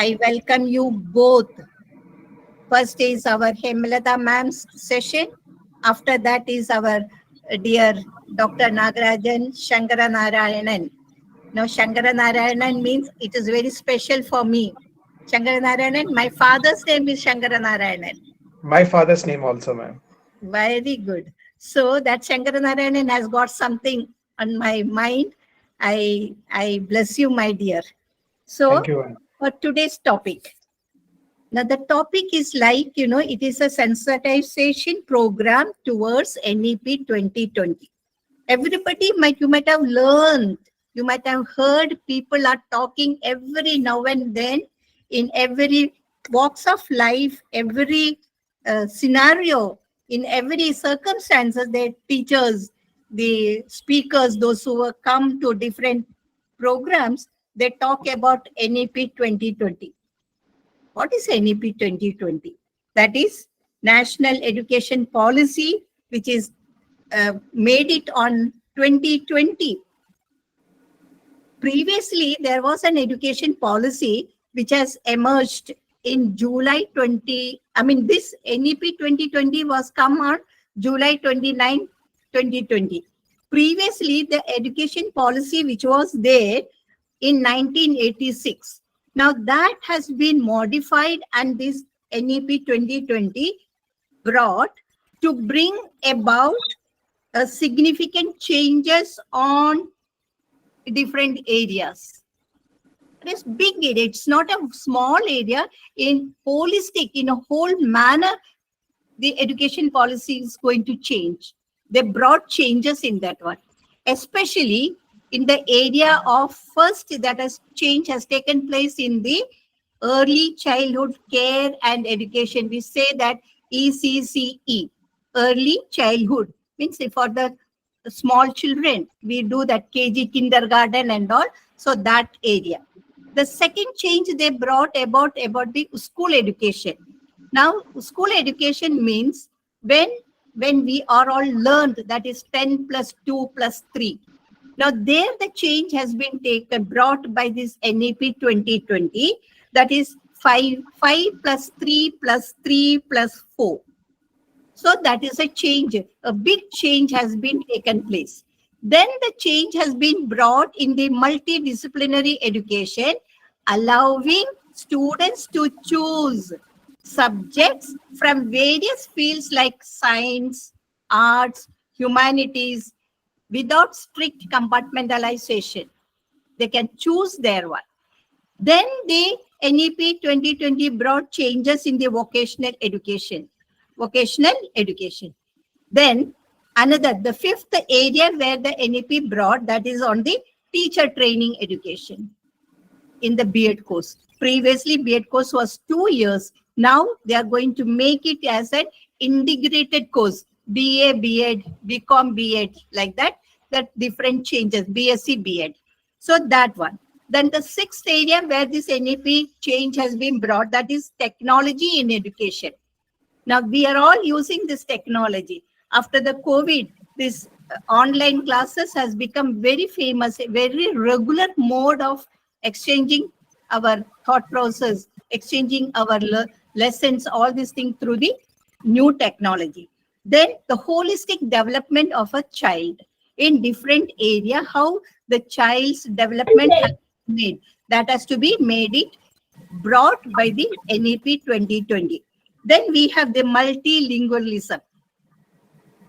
I welcome you both. First is our Hemlata ma'am's session. After that is our dear Dr. Nagarajan Shankaranarayanan. Now, Shankaranarayanan means it is very special for me. Shankaranarayanan, my father's name is Shankaranarayanan. My father's name also, ma'am. Very good. So that Shankaranarayanan has got something on my mind. I bless you, my dear. So Thank you, ma'am. for today's topic. Now the topic is like, it is a sensitization program towards NEP 2020. Everybody you might have learned, you might have heard people are talking every now and then in every walks of life, every scenario, in every circumstances, the teachers, the speakers, those who have come to different programs, they talk about NEP 2020. What is NEP 2020? That is National Education Policy, which is made it on 2020. Previously, there was an education policy which has emerged in July 20. I mean, this NEP 2020 was come on July 29, 2020. Previously, the education policy which was there in 1986. Now that has been modified, and this NEP 2020 brought to bring about significant changes on different areas. It is big area. It's not a small area. In holistic, in a whole manner, the education policy is going to change. They brought changes in that one, especially in the area of first that has change has taken place in the early childhood care and education. We say that ECCE, early childhood, means for the small children. We do that KG, kindergarten and all. So that area. The second change they brought about the school education. Now, school education means when we are all learned, that is 10 plus 2 plus 3. Now, there the change has been brought by this NEP 2020, that is 5 plus 3 plus 3 plus 4. So that is a change. A big change has been taken place. Then the change has been brought in the multidisciplinary education, allowing students to choose subjects from various fields like science, arts, humanities, without strict compartmentalization. They can choose their one. Then the NEP 2020 brought changes in the vocational education. Then the fifth area where the NEP brought, that is on the teacher training education in the B.Ed course. Previously, B.Ed course was 2 years. Now they are going to make it as an integrated course. BA, B.Ed, BCom, B.Ed, like that different changes, BSc, B.Ed. So that one. Then the sixth area where this NEP change has been brought, that is technology in education. Now we are all using this technology. After the COVID, this online classes has become very famous, a very regular mode of exchanging our thought process, exchanging our lessons, all these things through the new technology. Then the holistic development of a child in different area, how the child's development has been made. That has to be made it brought by the NEP 2020. Then we have the multilingualism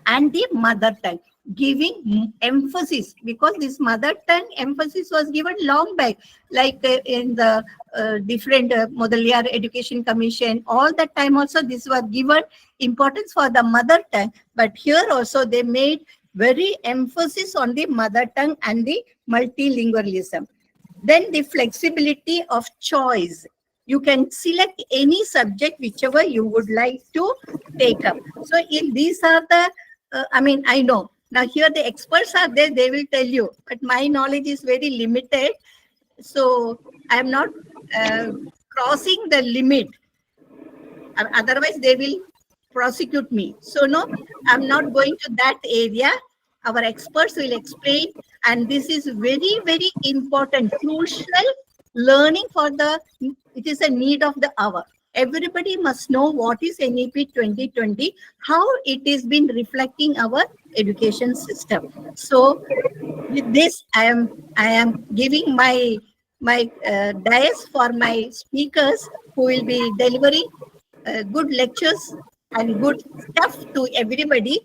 and the mother tongue, giving emphasis, because this mother tongue emphasis was given long back, like in the different Modaliar Education Commission, all that time also this was given importance for the mother tongue. But here also they made very emphasis on the mother tongue and the multilingualism. Then the flexibility of choice. You can select any subject whichever you would like to take up. So in these are the, I know. Now here the experts are there, they will tell you, but my knowledge is very limited. So I am not crossing the limit. Otherwise they will prosecute me. So no, I'm not going to that area. Our experts will explain, and this is very, very important, crucial learning it is a need of the hour. Everybody must know what is NEP 2020, how it is been reflecting our education system. So with this, I am giving my dais for my speakers who will be delivering good lectures and good stuff to everybody,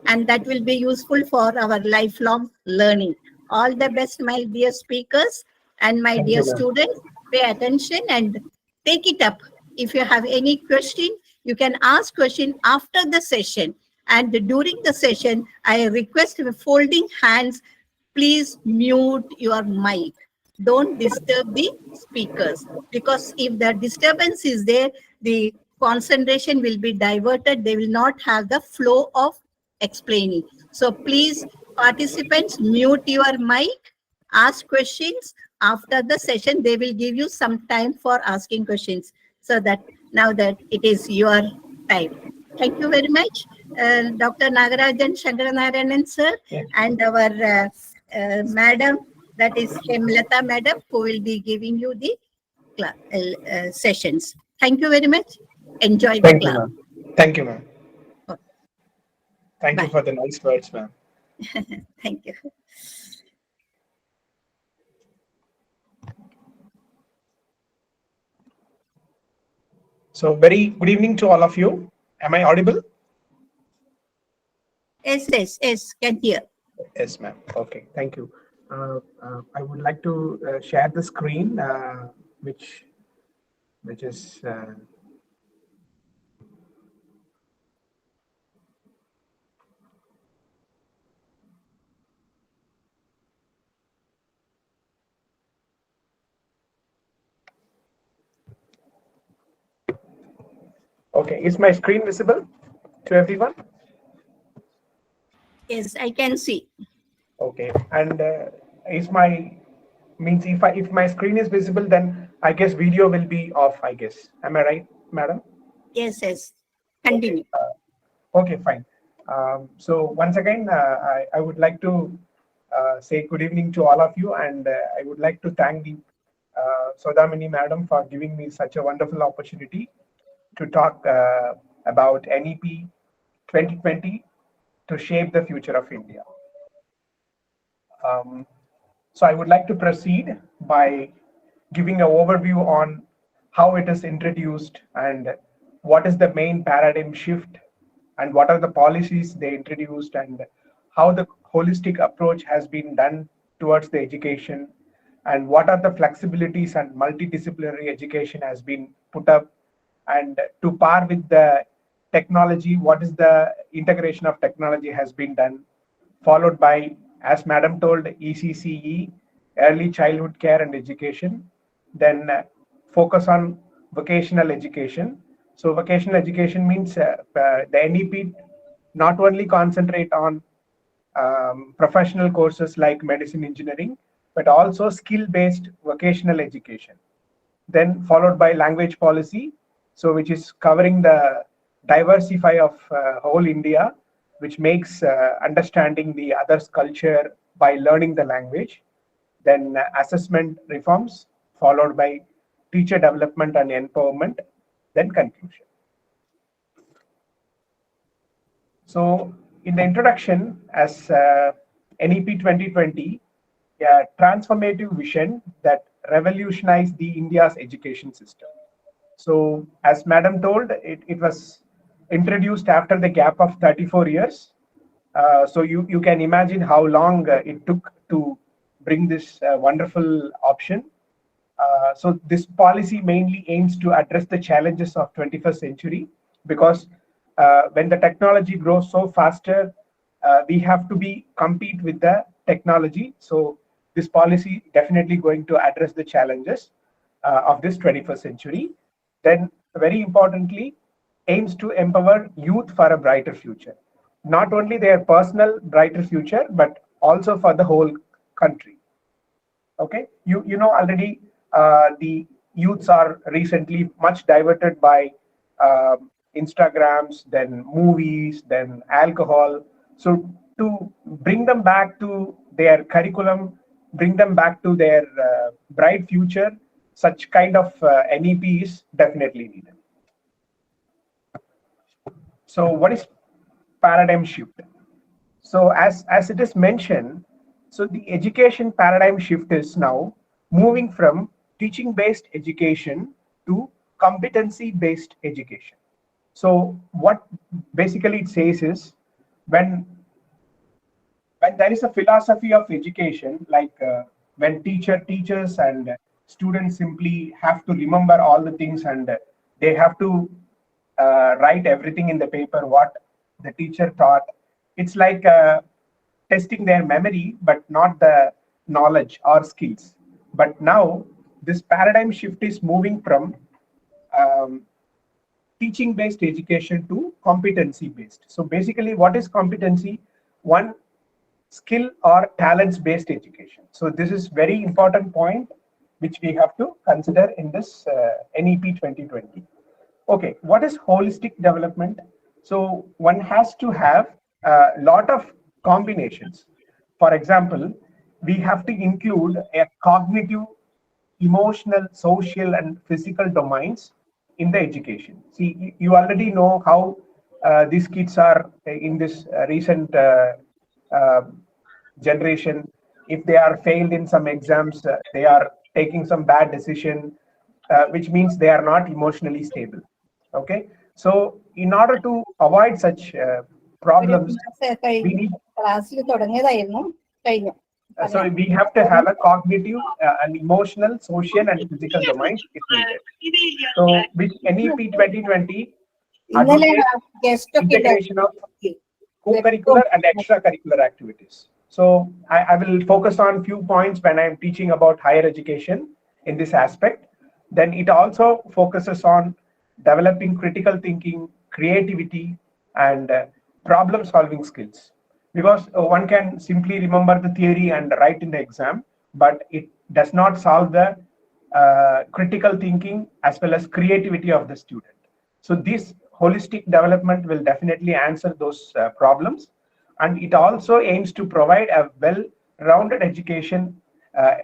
and that will be useful for our lifelong learning. All the best, my dear speakers and my Thank dear you, ma'am. students. Pay attention and take it up. If you have any question, you can ask question after the session. And during the session, I request folding hands, please mute your mic. Don't disturb the speakers, because if the disturbance is there, the concentration will be diverted. They will not have the flow of explaining. So please, participants, mute your mic, ask questions after the session. They will give you some time for asking questions, so that now that it is your time. Thank you very much, Dr. Nagarajan Shankaranarayanan sir, Yes. and our madam, that is Hemlata madam, who will be giving you the sessions. Thank you very much. Enjoy the Thank you, class. ma'am. Thank you, ma'am. Thank you Bye. for the nice words, ma'am. Thank you. So, very good evening to all of you. Am I audible? Yes, can hear. Yes, ma'am. Okay, thank you. I would like to share the screen, which is okay. Is my screen visible to everyone? Yes, I can see. Okay, and is my means if my screen is visible, then I guess video will be off. I guess. Am I right, madam? Yes. Okay. Continue. Okay, fine. So once again, I would like to say good evening to all of you, and I would like to thank the Sodamini madam for giving me such a wonderful opportunity to talk about NEP 2020 to shape the future of India. Um, so I would like to proceed by giving an overview on how it is introduced and what is the main paradigm shift and what are the policies they introduced and how the holistic approach has been done towards the education and what are the flexibilities and multidisciplinary education has been put up and to par with the technology, what is the integration of technology has been done, followed by, as madam told, ECCE, early childhood care and education, then focus on vocational education. So vocational education means the NEP not only concentrate on professional courses like medicine, engineering, but also skill-based vocational education. Then followed by language policy, so which is covering the diversify of whole India, which makes understanding the other's culture by learning the language. Then assessment reforms, followed by teacher development and empowerment, then conclusion. So in the introduction, as NEP 2020, a transformative vision that revolutionized the India's education system. So as madam told, it was introduced after the gap of 34 years. So you can imagine how long it took to bring this wonderful option. So this policy mainly aims to address the challenges of 21st century because when the technology grows so faster, we have to be compete with the technology. So this policy definitely going to address the challenges of this 21st century. Then very importantly, aims to empower youth for a brighter future. Not only their personal brighter future, but also for the whole country. Okay, you know already the youths are recently much diverted by Instagrams, then movies, then alcohol. So to bring them back to their curriculum, bring them back to their bright future, such kind of NEP is definitely needed. So what is paradigm shift? So as it is mentioned, so the education paradigm shift is now moving from teaching based education to competency based education. So what basically it says is, when there is a philosophy of education, like when teacher teaches and students simply have to remember all the things, and they have to write everything in the paper what the teacher taught. It's like testing their memory but not the knowledge or skills. But now this paradigm shift is moving from um, teaching based education to competency based. So basically, what is competency? One, skill or talents based education. So this is very important point which we have to consider in this NEP 2020. Okay, what is holistic development? So one has to have a lot of combinations. For example, we have to include a cognitive, emotional, social, and physical domains in the education. See, you already know how these kids are in this recent uh, generation. If they are failed in some exams, they are taking some bad decision, which means they are not emotionally stable. Okay, so in order to avoid such problems, we need so we have to have a cognitive, and emotional, social, and physical domains if needed. So with NEP 2020 advocates integration of co-curricular and extracurricular activities. So I will focus on few points when I'm teaching about higher education in this aspect. Then it also focuses on developing critical thinking, creativity, and problem solving skills. Because one can simply remember the theory and write in the exam, but it does not solve the critical thinking as well as creativity of the student. So this holistic development will definitely answer those problems, and it also aims to provide a well-rounded education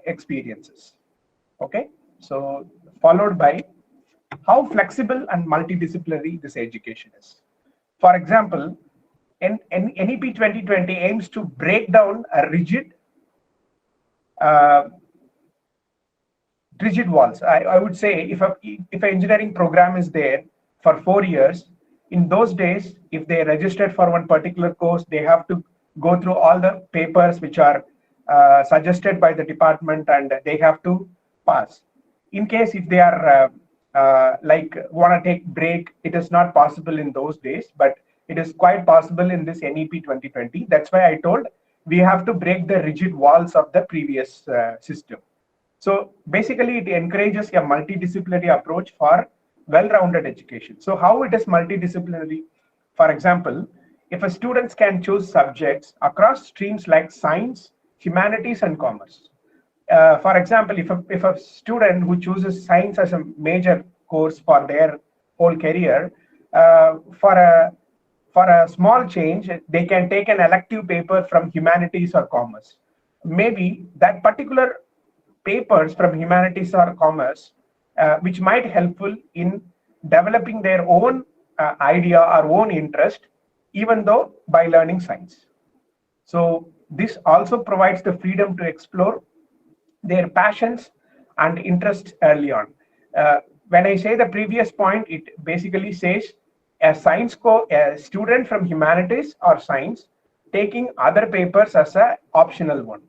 experiences. Okay, so followed by how flexible and multidisciplinary this education is. For example, NEP 2020 aims to break down a uh, rigid walls. I would say if an engineering program is there for 4 years, in those days, if they registered for one particular course, they have to go through all the papers which are suggested by the department, and they have to pass. In case if they are like want to take break, it is not possible in those days, but it is quite possible in this NEP 2020. That's why I told we have to break the rigid walls of the previous system. So basically, it encourages a multidisciplinary approach for well-rounded education. So how it is multidisciplinary? For example, if a students can choose subjects across streams like science, humanities, and commerce. For example, if a student who chooses science as a major course for their whole career, for a small change, they can take an elective paper from humanities or commerce. Maybe that particular papers from humanities or commerce, which might helpful in developing their own idea or own interest, even though by learning science. So this also provides the freedom to explore their passions and interests early on. When I say the previous point, it basically says a a student from humanities or science taking other papers as a optional one.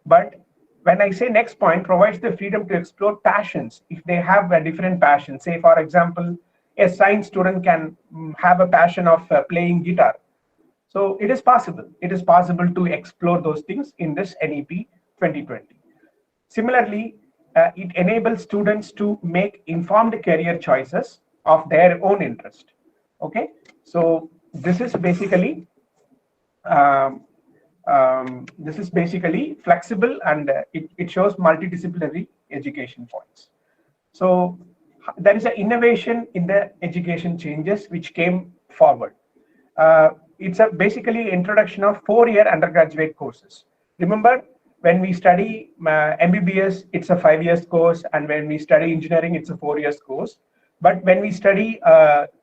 But when I say next point, provides the freedom to explore passions if they have a different passion. Say, for example, a science student can have a passion of playing guitar. So it is possible. It is possible to explore those things in this NEP 2020. Similarly, it enables students to make informed career choices of their own interest. Okay, so this is basically um, flexible, and it shows multidisciplinary education points. So there is an innovation in the education changes which came forward. It's a basically introduction of 4-year undergraduate courses. Remember, when we study MBBS, it's a 5 years course, and when we study engineering, it's a 4 years course. But when we study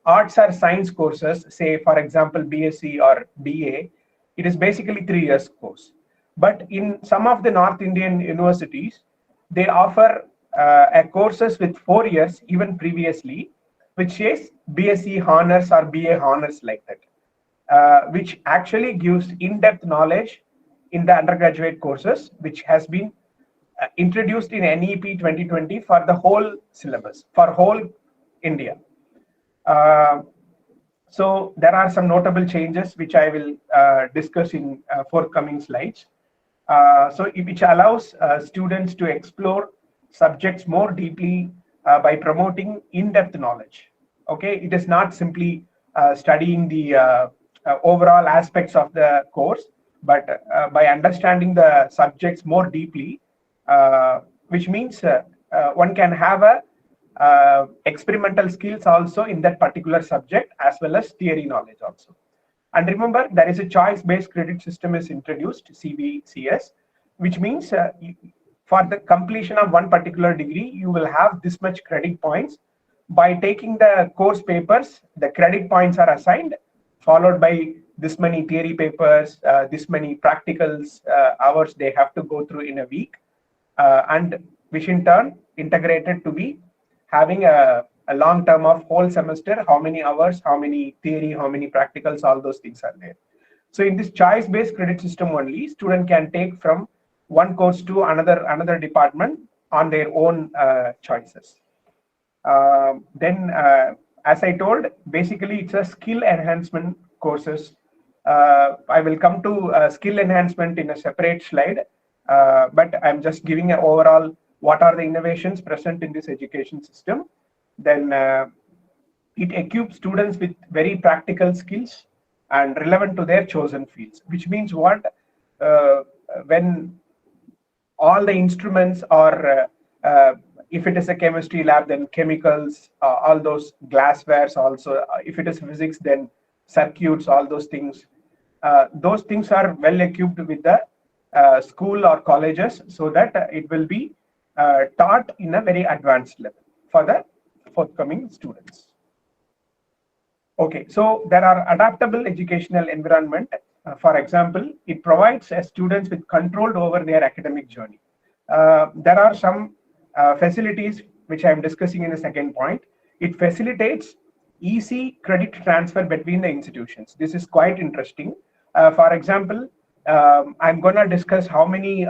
arts or science courses, say for example BSc or BA, it is basically 3 years course. But in some of the North Indian universities, they offer a courses with 4 years even previously, which is BSc honors or BA honors like that, which actually gives in-depth knowledge in the undergraduate courses, which has been introduced in NEP 2020 for the whole syllabus, for whole India. So there are some notable changes which I will discuss in forthcoming slides. Which allows students to explore subjects more deeply by promoting in-depth knowledge. Okay, it is not simply studying the overall aspects of the course, but by understanding the subjects more deeply, which means one can have a experimental skills also in that particular subject, as well as theory knowledge also. And remember, there is a choice-based credit system is introduced, CBCS, which means for the completion of one particular degree, you will have this much credit points. By taking the course papers, the credit points are assigned, followed by this many theory papers, this many practicals hours they have to go through in a week, and which in turn integrated to be having a long term of whole semester, how many hours, how many theory, how many practicals, all those things are there. So in this choice-based credit system only, student can take from one course to another department on their own choices. Then, as I told, basically it's a skill enhancement courses. I will come to skill enhancement in a separate slide, but I'm just giving an overall what are the innovations present in this education system. Then it equips students with very practical skills and relevant to their chosen fields, which means what? When all the instruments are, if it is a chemistry lab, then chemicals, all those glasswares also. If it is physics, then circuits, all those things are well equipped with the school or colleges, so that it will be taught in a very advanced level for the forthcoming students. Okay, so there are adaptable educational environment. For example, it provides students with control over their academic journey. There are some facilities which I am discussing in the second point. It facilitates easy credit transfer between the institutions. This is quite interesting. For example, I'm going to discuss how many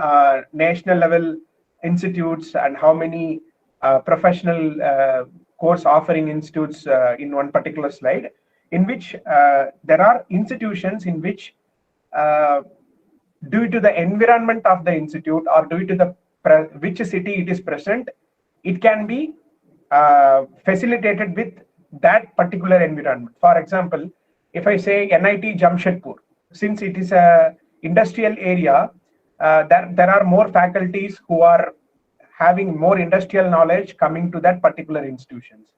national level institutes and how many professional course offering institutes in one particular slide, in which there are institutions in which due to the environment of the institute or due to the which city it is present, it can be facilitated with that particular environment. For example, if I say NIT Jamshedpur, since it is a industrial area, there are more faculties who are having more industrial knowledge coming to that particular institutions.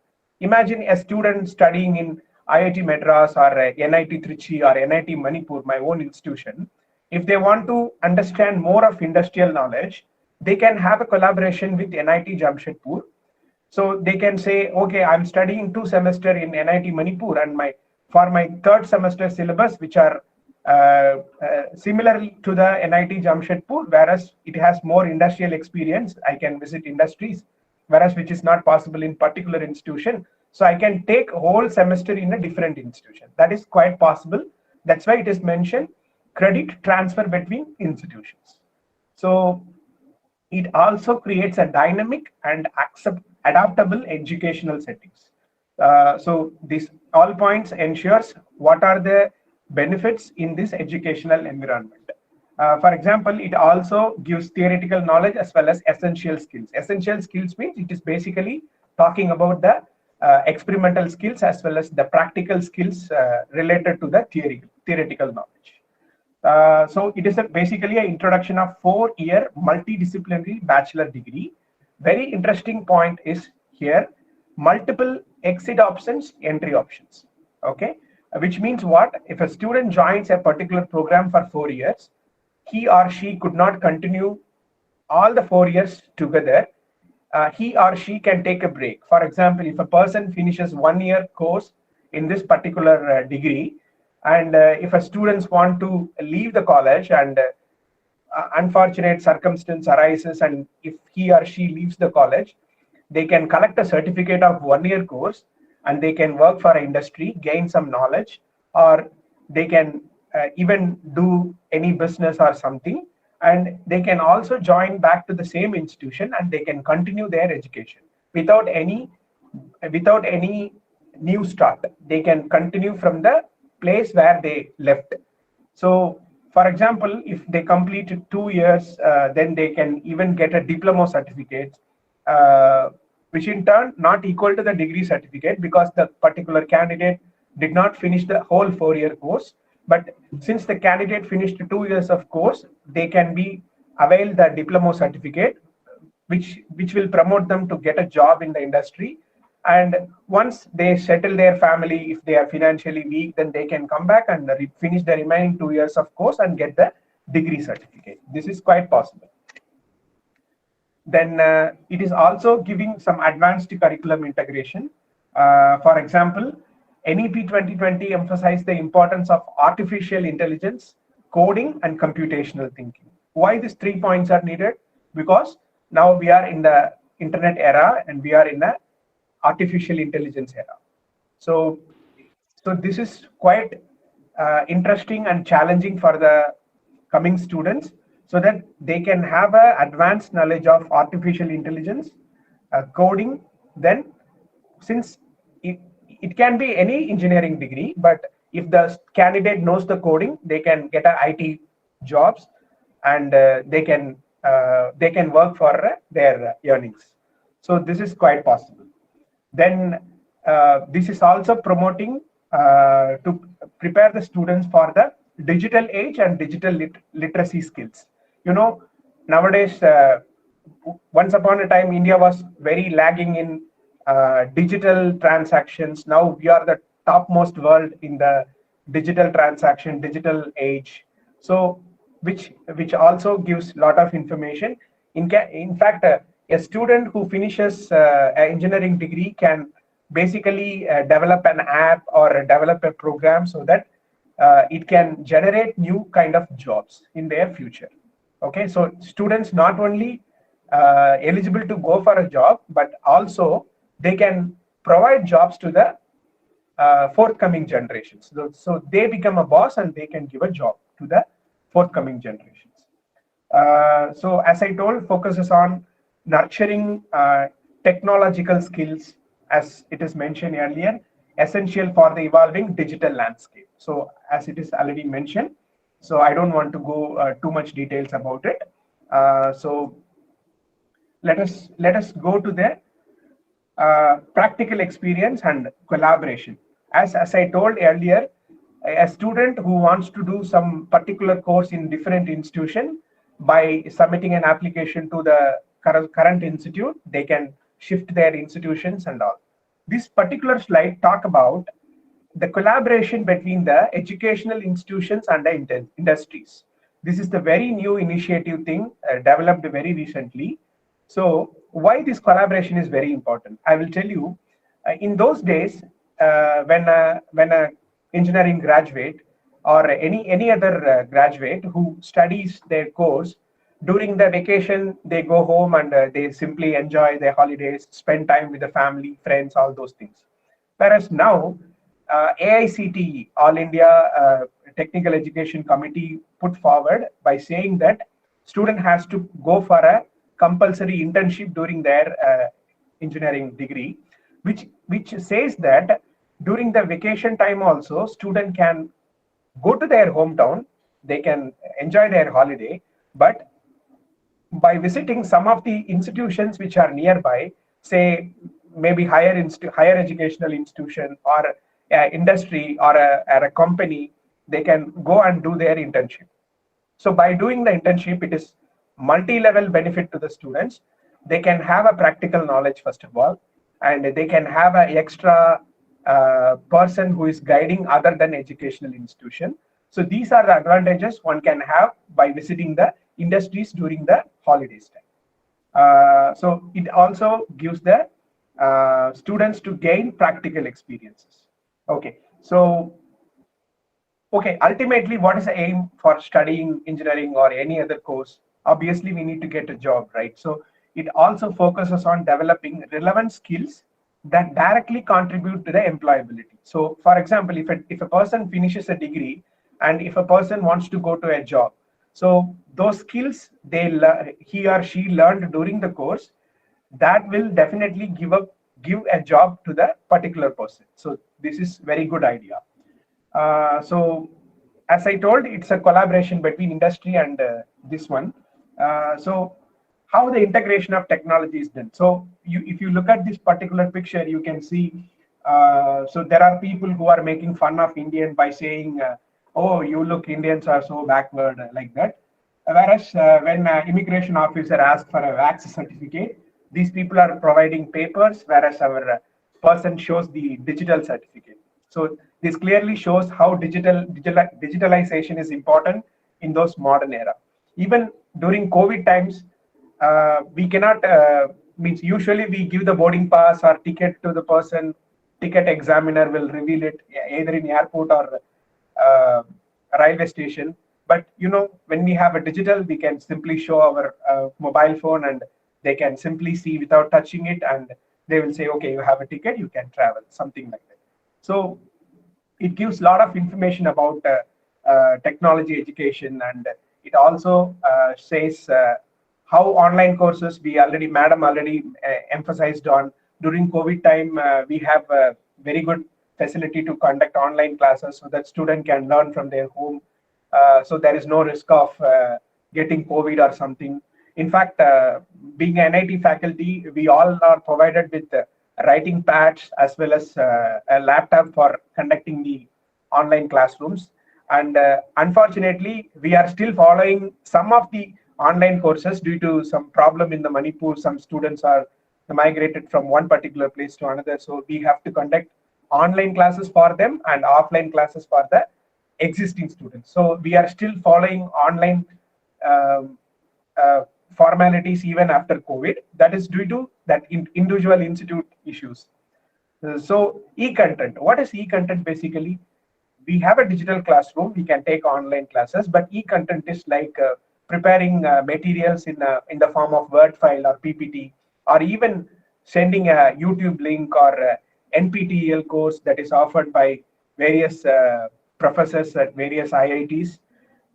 Imagine a student studying in IIT Madras or NIT Trichy or NIT Manipur, my own institution. If they want to understand more of industrial knowledge, they can have a collaboration with NIT Jamshedpur. So they can say, okay, I'm studying 2 semesters in NIT Manipur, and for my 3rd semester syllabus, which are similar to the NIT Jamshedpur, whereas it has more industrial experience, I can visit industries, whereas which is not possible in particular institution. So I can take a whole semester in a different institution. That is quite possible. That's why it is mentioned credit transfer between institutions. So it also creates a dynamic and adaptable educational settings. So this all points ensures what are the benefits in this educational environment. For example, it also gives theoretical knowledge as well as essential skills. Essential skills means it is basically talking about the experimental skills as well as the practical skills related to the theoretical knowledge. So it is basically an introduction of 4-year multidisciplinary bachelor degree. Very interesting point is here, multiple exit options, entry options. Okay, which means what? If a student joins a particular program for 4 years, he or she could not continue all the 4 years together, he or she can take a break. For example, if a person finishes 1 year course in this particular degree, and if a students want to leave the college and unfortunate circumstance arises, and if he or she leaves the college, they can collect a certificate of 1 year course, and they can work for an industry, gain some knowledge, or they can even do any business or something, and they can also join back to the same institution, and they can continue their education without any new start. They can continue from the place where they left. So, for example, if they complete 2 years, then they can even get a diploma certificate, which in turn not equal to the degree certificate, because the particular candidate did not finish the whole 4 year course. But since the candidate finished 2 years of course, they can be avail the diploma certificate, which will promote them to get a job in the industry. And once they settle their family, if they are financially weak, then they can come back and finish the remaining 2 years of course and get the degree certificate. This is quite possible. Then it is also giving some advanced curriculum integration. For example, NEP 2020 emphasized the importance of artificial intelligence, coding, and computational thinking. Why these 3 points are needed? Because now we are in the internet era, and we are in the artificial intelligence era. So this is quite interesting and challenging for the coming students, so that they can have an advanced knowledge of artificial intelligence, coding. Then, since it can be any engineering degree, but if the candidate knows the coding, they can get a IT jobs, and they can work for their earnings. So this is quite possible. Then this is also promoting to prepare the students for the digital age and digital literacy skills. Nowadays, once upon a time, India was very lagging in digital transactions. Now we are the topmost world in the digital transaction, digital age. So which also gives a lot of information. In fact, a student who finishes an engineering degree can basically develop an app or develop a program, so that it can generate new kind of jobs in their future. Okay, so students not only eligible to go for a job, but also they can provide jobs to the forthcoming generations. So they become a boss, and they can give a job to the forthcoming generations. So as I told, focuses on nurturing technological skills, as it is mentioned earlier, essential for the evolving digital landscape. So as it is already mentioned, so I don't want to go too much details about it. So let us go to the practical experience and collaboration. As I told earlier, a student who wants to do some particular course in different institution, by submitting an application to the current institute, they can shift their institutions and all. This particular slide talk about the collaboration between the educational institutions and the industries. This is the very new initiative thing developed very recently. So why this collaboration is very important, I will tell you. In those days, when a engineering graduate or any other graduate who studies their course, during the vacation they go home and they simply enjoy their holidays, spend time with the family, friends, all those things. Whereas now, AICTE, All India Technical Education Committee, put forward by saying that student has to go for a compulsory internship during their engineering degree, which says that during the vacation time also, student can go to their hometown, they can enjoy their holiday, but by visiting some of the institutions which are nearby, say maybe higher educational institution or industry or a company, they can go and do their internship. So by doing the internship, it is multi-level benefit to the students. They can have a practical knowledge first of all, and they can have an extra person who is guiding other than educational institution. So these are the advantages one can have by visiting the industries during the holidays time. So it also gives the students to gain practical experiences. Okay, so ultimately, what is the aim for studying engineering or any other course? Obviously, we need to get a job, right? So it also focuses on developing relevant skills that directly contribute to the employability. So, for example, if a person finishes a degree and if a person wants to go to a job, so those skills he or she learned during the course, that will definitely give a job to the particular person. So this is very good idea. So as I told, it's a collaboration between industry and this one. So how the integration of technology is done. So if you look at this particular picture, you can see, so there are people who are making fun of Indian by saying, oh, you look, Indians are so backward, like that. Whereas when immigration officer asks for a vax certificate, these people are providing papers, whereas our person shows the digital certificate. So this clearly shows how digitalization is important in those modern era. Even during COVID times, we cannot means usually we give the boarding pass or ticket to the person. Ticket examiner will reveal it either in airport or railway station. But when we have a digital, we can simply show our mobile phone and they can simply see without touching it, and they will say, okay, you have a ticket, you can travel, something like that. So it gives a lot of information about technology education, and it also says how online courses, madam already emphasized on. During COVID time, we have a very good facility to conduct online classes so that student can learn from their home. So there is no risk of getting COVID or something. In fact, being an NIT faculty, we all are provided with writing pads as well as a laptop for conducting the online classrooms. And unfortunately, we are still following some of the online courses due to some problem in the Manipur. Some students are migrated from one particular place to another. So we have to conduct online classes for them and offline classes for the existing students. So we are still following online um, formalities even after COVID. That is due to that individual institute issues. So e-content. What is e-content basically? We have a digital classroom. We can take online classes, but e-content is like preparing materials in the form of Word file or PPT, or even sending a YouTube link or NPTEL course that is offered by various professors at various IITs.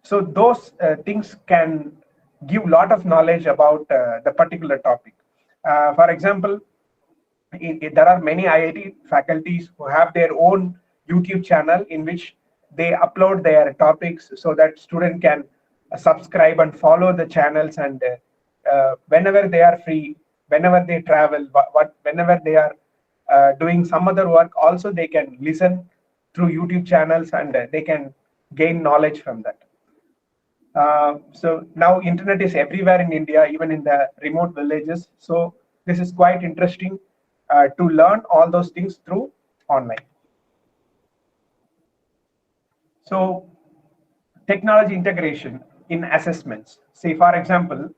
So those things can give a lot of knowledge about the particular topic. For example, there are many IIT faculties who have their own YouTube channel in which they upload their topics so that student can subscribe and follow the channels, and whenever they are free, whenever they travel, whenever they are doing some other work, also they can listen through YouTube channels, and they can gain knowledge from that. So now internet is everywhere in India, even in the remote villages. So this is quite interesting to learn all those things through online. So technology integration in assessments. Say, for example,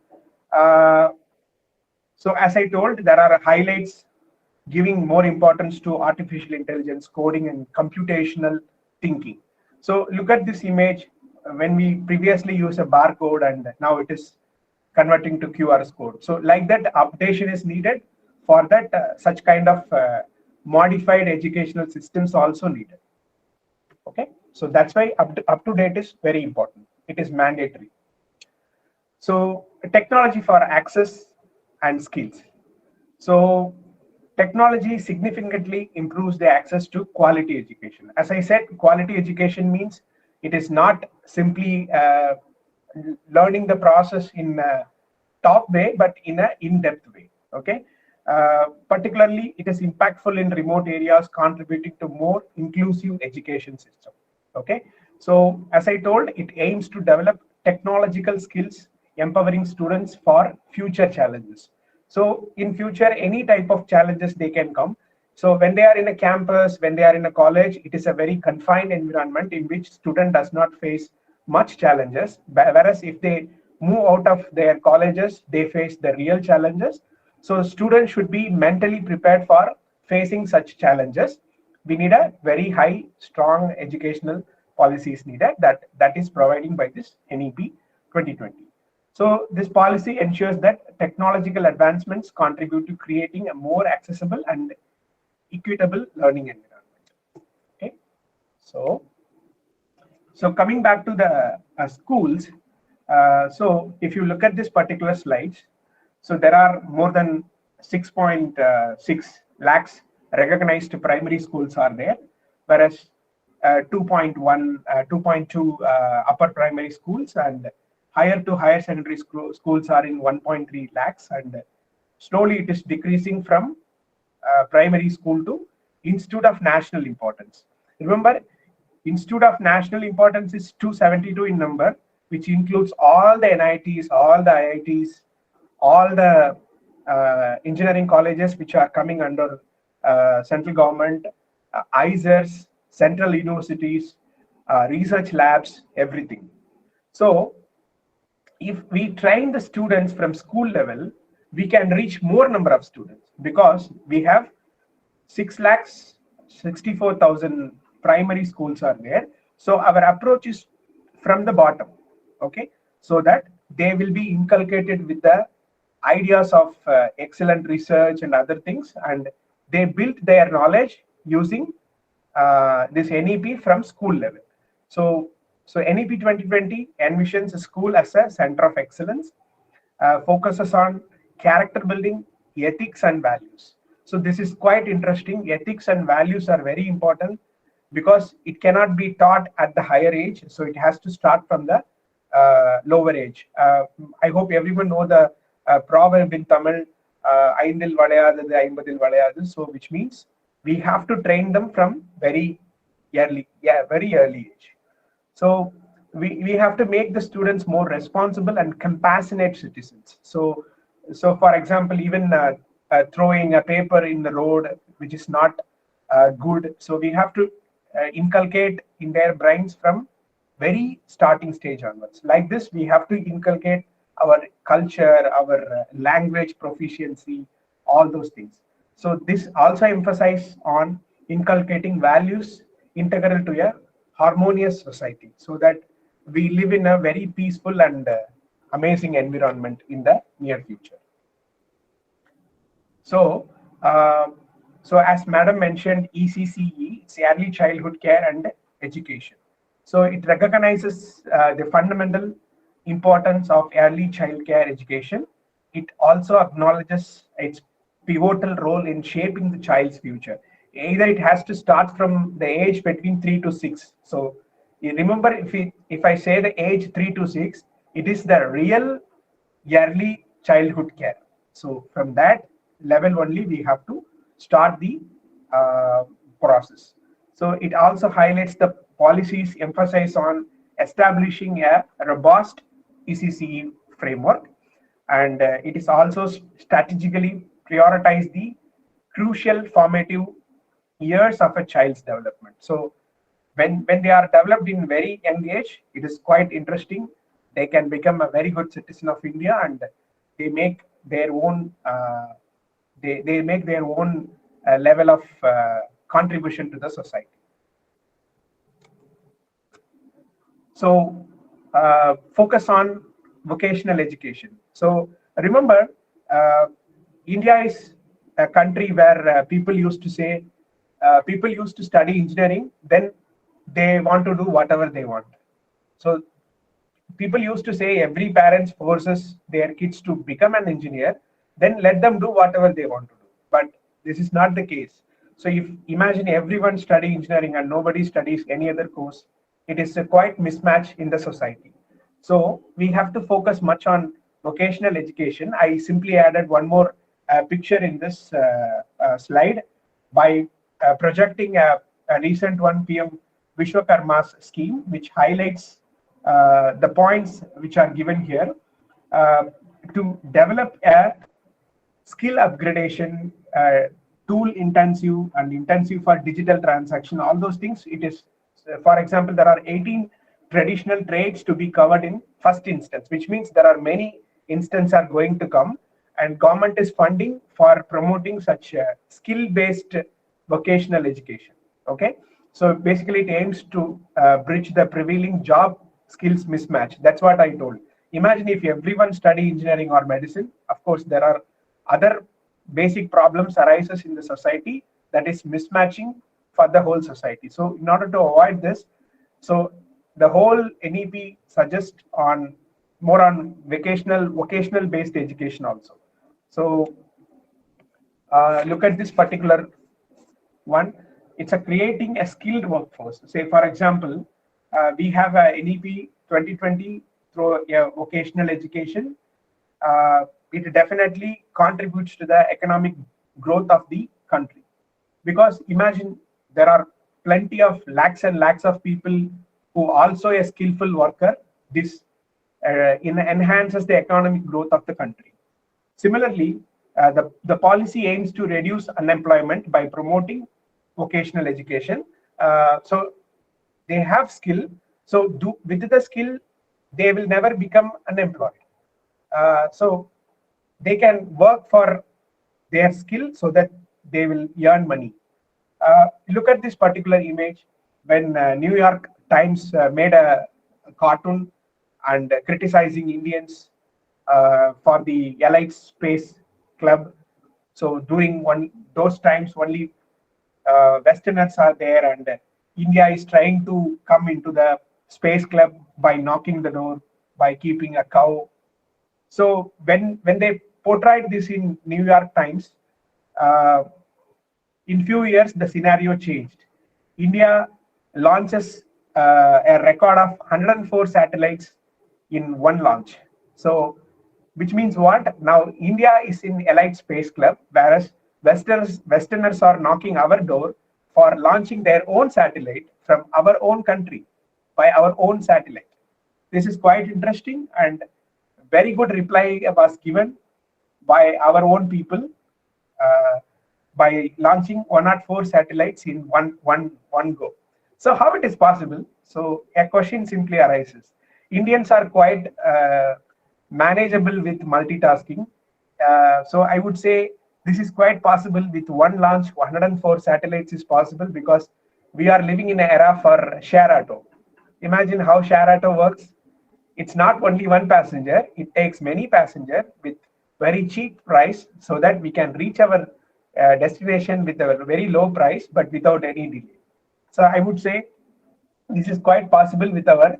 so as I told, there are highlights giving more importance to artificial intelligence, coding, and computational thinking. So look at this image. When we previously used a barcode and now it is converting to QR code. So like that, updation is needed. For that, such kind of modified educational systems also needed. Okay, so that's why up to date is very important. It is mandatory. So technology for access and skills. So technology significantly improves the access to quality education. As I said, quality education means it is not simply learning the process in a top way, but in an in-depth way. Okay. Particularly, it is impactful in remote areas, contributing to more inclusive education system. Okay. So as I told, it aims to develop technological skills, empowering students for future challenges. So in future, any type of challenges they can come. So when they are in a campus, when they are in a college, it is a very confined environment in which student does not face much challenges. Whereas if they move out of their colleges, they face the real challenges. So students should be mentally prepared for facing such challenges. We need a very high, strong educational policies needed that is providing by this NEP 2020. So this policy ensures that technological advancements contribute to creating a more accessible and equitable learning environment. Okay, so coming back to the schools, so if you look at this particular slide, so there are more than 6.6 lakhs recognized primary schools are there, whereas 2.1, 2.2 upper primary schools and higher to higher secondary schools are in 1.3 lakhs, and slowly it is decreasing from primary school to institute of national importance. Remember, institute of national importance is 272 in number, which includes all the NITs, all the IITs, all the engineering colleges which are coming under central government, ISERs, central universities, research labs, everything. So if we train the students from school level, we can reach more number of students, because we have 6,64,000 primary schools are there. So our approach is from the bottom, okay, so that they will be inculcated with the ideas of excellent research and other things, and they built their knowledge using this NEP from school level. So NEP 2020 envisions a school as a center of excellence, focuses on character building, ethics and values. So this is quite interesting. Ethics and values are very important because it cannot be taught at the higher age. So it has to start from the lower age. I hope everyone know the proverb in Tamil, "Aindil valayadadu, aimbadil valayadu." So which means we have to train them from very early age. So we have to make the students more responsible and compassionate citizens. So for example, even throwing a paper in the road, which is not good. So we have to inculcate in their brains from very starting stage onwards. Like this, we have to inculcate our culture, our language proficiency, all those things. So this also emphasizes on inculcating values integral to a harmonious society, so that we live in a very peaceful and amazing environment in the near future. So, as Madam mentioned, ECCE, it's Early Childhood Care and Education. So it recognizes the fundamental importance of early child care education. It also acknowledges its pivotal role in shaping the child's future. Either it has to start from the age between 3 to 6. So you remember, if I say the age 3 to 6, it is the real early childhood care. So from that level only we have to start the process. So it also highlights the policies emphasize on establishing a robust ECCE framework, and it is also strategically prioritize the crucial formative years of a child's development. So when they are developed in very young age, it is quite interesting. They can become a very good citizen of India, and they make their own they make their own level of contribution to the society. So focus on vocational education. So remember, India is a country where people used to say, people used to study engineering, then they want to do whatever they want. So people used to say every parent forces their kids to become an engineer, then let them do whatever they want to do. But this is not the case. So if imagine everyone study engineering and nobody studies any other course, it is a quite mismatch in the society. So we have to focus much on vocational education. I simply added one more picture in this slide by projecting a recent one, PM Vishwakarma's scheme, which highlights the points which are given here to develop a skill upgradation, tool intensive and intensive for digital transaction, all those things. It is, for example, there are 18 traditional trades to be covered in first instance, which means there are many instances are going to come, and government is funding for promoting such skill-based vocational education. Okay, so basically it aims to bridge the prevailing job skills mismatch. That's what I told. Imagine if everyone study engineering or medicine, of course there are other basic problems arises in the society, that is mismatching for the whole society. So in order to avoid this, so the whole NEP suggests on more on vocational based education also. So look at this particular one. It's a creating a skilled workforce. Say for example, we have a NEP 2020 through a vocational education. It definitely contributes to the economic growth of the country, because imagine there are plenty of lakhs and lakhs of people who also a skillful worker. This enhances the economic growth of the country. Similarly, the policy aims to reduce unemployment by promoting vocational education. So they have skill. So with the skill, they will never become unemployed. So they can work for their skill so that they will earn money. Look at this particular image when New York Times made a cartoon and criticizing Indians for the Elite Space Club. So during those times, only Westerners are there, and India is trying to come into the space club by knocking the door, by keeping a cow. So when they portrayed this in New York Times, uh, in few years the scenario changed. India launches a record of 104 satellites in one launch. So which means what? Now India is in elite space club, whereas Westerners are knocking our door for launching their own satellite from our own country by our own satellite. This is quite interesting, and very good reply was given by our own people uh, by launching 104 satellites in one go. So how it is possible? So a question simply arises. Indians are quite manageable with multitasking. So I would say this is quite possible with one launch. 104 satellites is possible because we are living in an era for share auto. Imagine how share auto works. It's not only one passenger, it takes many passengers with very cheap price so that we can reach our destination with a very low price but without any delay. So I would say this is quite possible with our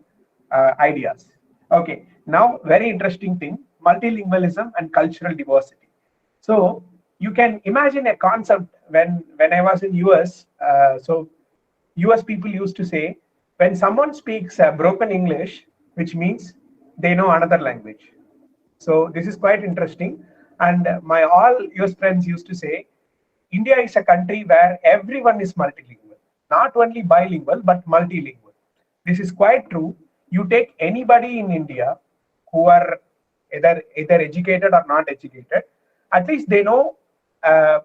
ideas. Okay, now very interesting thing, multilingualism and cultural diversity. So you can imagine a concept when I was in US. So US people used to say when someone speaks broken English, which means they know another language. So this is quite interesting. And my all US friends used to say, India is a country where everyone is multilingual, not only bilingual, but multilingual. This is quite true. You take anybody in India who are either educated or not educated, at least they know uh,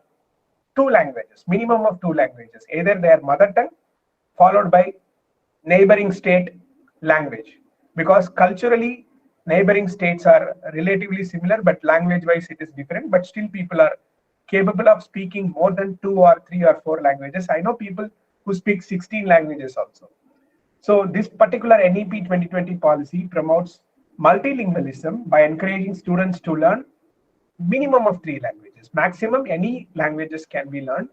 two languages, minimum of two languages, either their mother tongue followed by neighboring state language, because culturally neighboring states are relatively similar, but language wise it is different, but still people are capable of speaking more than two or three or four languages. I know people who speak 16 languages also. So this particular NEP 2020 policy promotes multilingualism by encouraging students to learn minimum of three languages. Maximum any languages can be learned,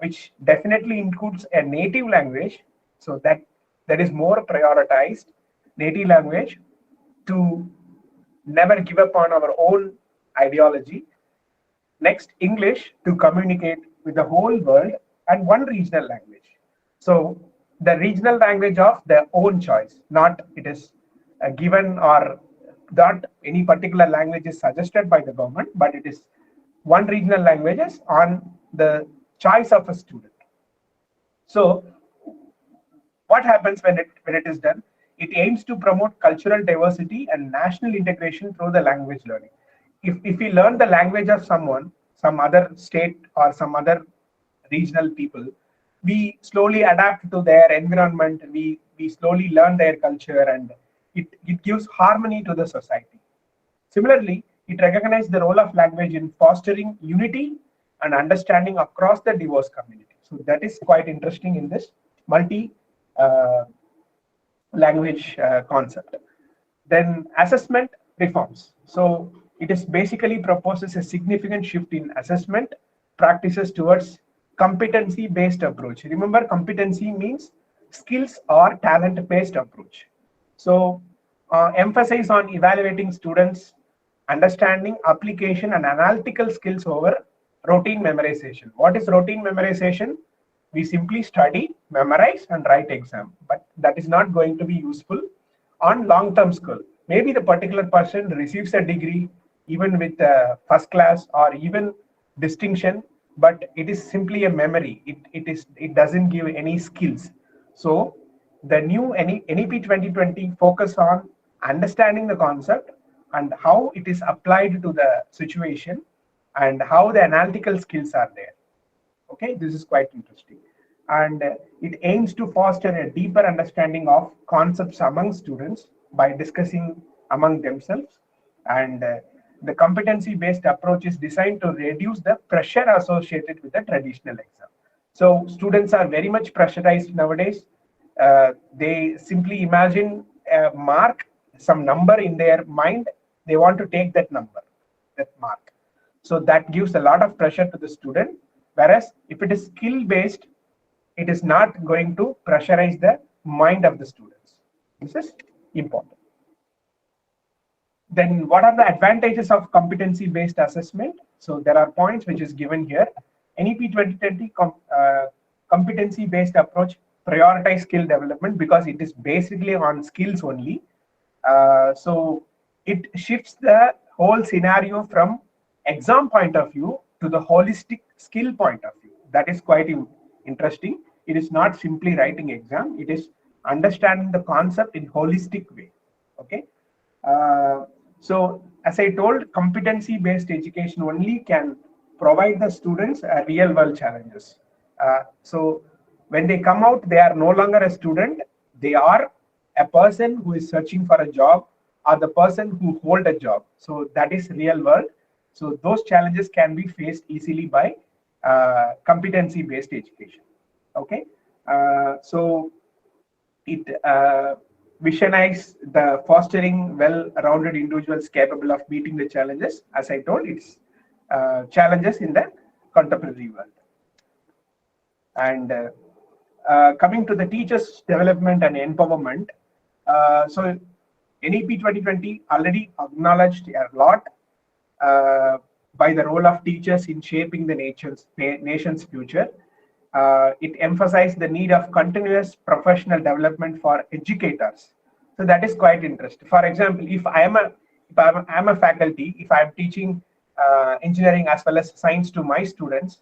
which definitely includes a native language. So that is more prioritized, native language, to never give up on our own ideology. Next, English to communicate with the whole world, and one regional language. So the regional language of their own choice, not it is given or not any particular language is suggested by the government, but it is one regional languages on the choice of a student. So what happens when it is done? It aims to promote cultural diversity and national integration through the language learning. If we learn the language of someone, some other state or some other regional people, we slowly adapt to their environment, we slowly learn their culture, and it gives harmony to the society. Similarly, it recognizes the role of language in fostering unity and understanding across the diverse community. So that is quite interesting in this multi uh, language concept. Then assessment reforms. So it is basically proposes a significant shift in assessment practices towards competency based approach. Remember, competency means skills or talent based approach. So emphasize on evaluating students understanding, application, and analytical skills over routine memorization. What is routine memorization? We simply study, memorize, and write exam, but that is not going to be useful on long-term school. Maybe the particular person receives a degree even with first class or even distinction, but it is simply a memory. It doesn't give any skills. So the new NEP 2020 focus on understanding the concept and how it is applied to the situation and how the analytical skills are there. Okay, this is quite interesting. And it aims to foster a deeper understanding of concepts among students by discussing among themselves. And the competency based approach is designed to reduce the pressure associated with the traditional exam. So students are very much pressurized nowadays. They simply imagine a mark, some number in their mind. They want to take that number, that mark. So that gives a lot of pressure to the student. Whereas if it is skill based, it is not going to pressurize the mind of the students. This is important. Then what are the advantages of competency based assessment? So there are points which is given here. NEP 2020 competency based approach prioritize skill development because it is basically on skills only. So it shifts the whole scenario from exam point of view to the holistic skill point of view. That is quite interesting. It is not simply writing exam, it is understanding the concept in holistic way. Okay. So as I told, competency based education only can provide the students real world challenges. So when they come out, they are no longer a student, they are a person who is searching for a job or the person who hold a job. So that is real world. So those challenges can be faced easily by competency based education. Okay. So it visionize the fostering well-rounded individuals capable of meeting the challenges. As I told, it's challenges in the contemporary world. And coming to the teachers' development and empowerment, so NEP 2020 already acknowledged a lot by the role of teachers in shaping the nation's future. It emphasized the need of continuous professional development for educators. So that is quite interesting. For example, if I'm a faculty, if I'm teaching engineering as well as science to my students,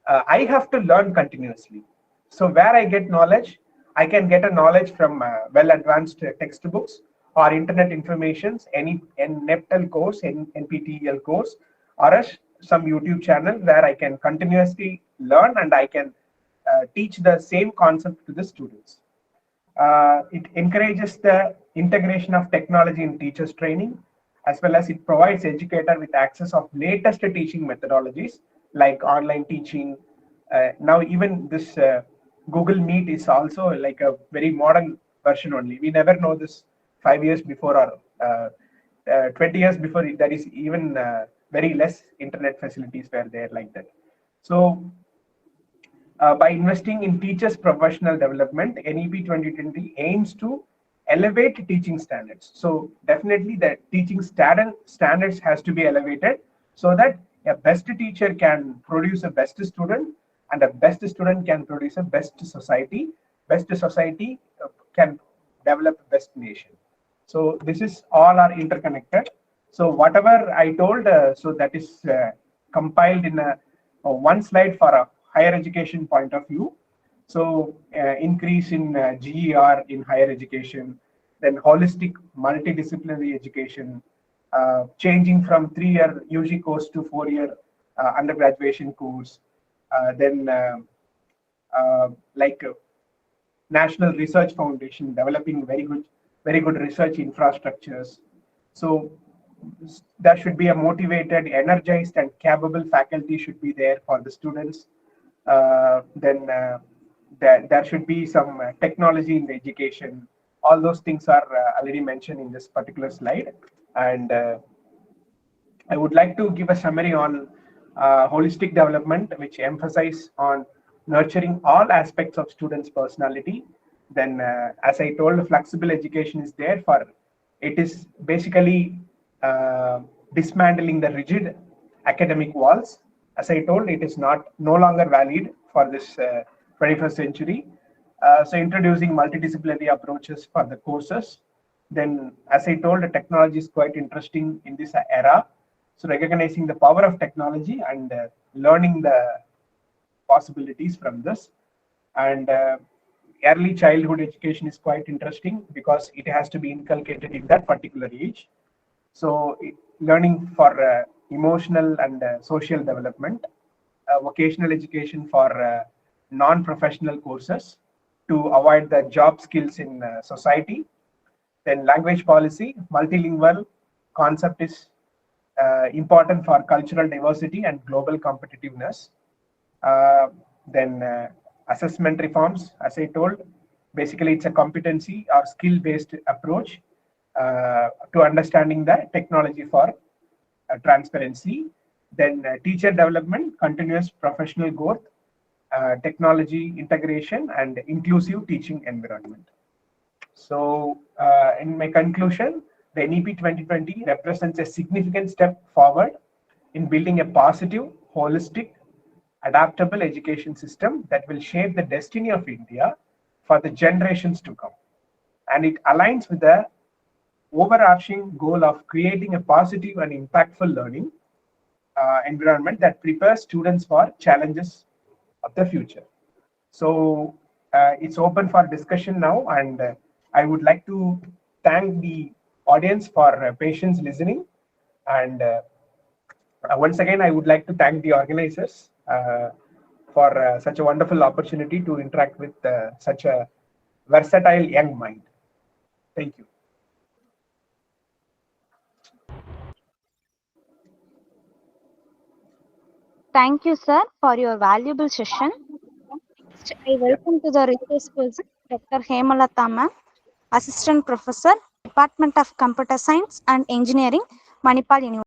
I have to learn continuously. So where I get knowledge, I can get a knowledge from well-advanced textbooks or internet informations, any NEPTEL course, NPTEL course, or some YouTube channel where I can continuously learn and I can teach the same concept to the students. It encourages the integration of technology in teachers training, as well as it provides educator with access of latest teaching methodologies like online teaching. Now even this Google Meet is also like a very modern version only. We never know this 5 years before or 20 years before. There is even very less internet facilities were there like that. So by investing in teachers' professional development, NEP 2020 aims to elevate teaching standards. So definitely the teaching standards has to be elevated so that a best teacher can produce a best student and a best student can produce a best society. Best society can develop a best nation. So this is all are interconnected. So whatever I told, so that is compiled in a one slide for a higher education point of view. So increase in GER in higher education, then holistic multidisciplinary education, changing from 3-year UG course to 4-year undergraduation course, then like National Research Foundation developing very good research infrastructures. So there should be a motivated, energized, and capable faculty should be there for the students. Then there should be some technology in the education. All those things are already mentioned in this particular slide. And I would like to give a summary on holistic development, which emphasize on nurturing all aspects of students' personality. Then, as I told, flexible education is there for, it is basically dismantling the rigid academic walls. As I told, it is no longer valid for this 21st century. So introducing multidisciplinary approaches for the courses. Then, as I told, the technology is quite interesting in this era. So recognizing the power of technology and learning the possibilities from this. And early childhood education is quite interesting because it has to be inculcated in that particular age. So learning for emotional and social development, vocational education for non-professional courses to avoid the job skills in society. Then language policy, multilingual concept is important for cultural diversity and global competitiveness. Then assessment reforms, as I told, basically it's a competency or skill-based approach to understanding the technology for transparency. Then teacher development, continuous professional growth, technology integration, and inclusive teaching environment. So in my conclusion, the NEP 2020 represents a significant step forward in building a positive, holistic, adaptable education system that will shape the destiny of India for the generations to come. And it aligns with the overarching goal of creating a positive and impactful learning environment that prepares students for challenges of the future. So it's open for discussion now, and I would like to thank the audience for patience listening. And once again, I would like to thank the organizers for such a wonderful opportunity to interact with such a versatile young mind. Thank you. Thank you, sir, for your valuable session. Next, I welcome to the resource person, Dr. Hemalata ma'am, Assistant Professor, Department of Computer Science and Engineering, Manipur University.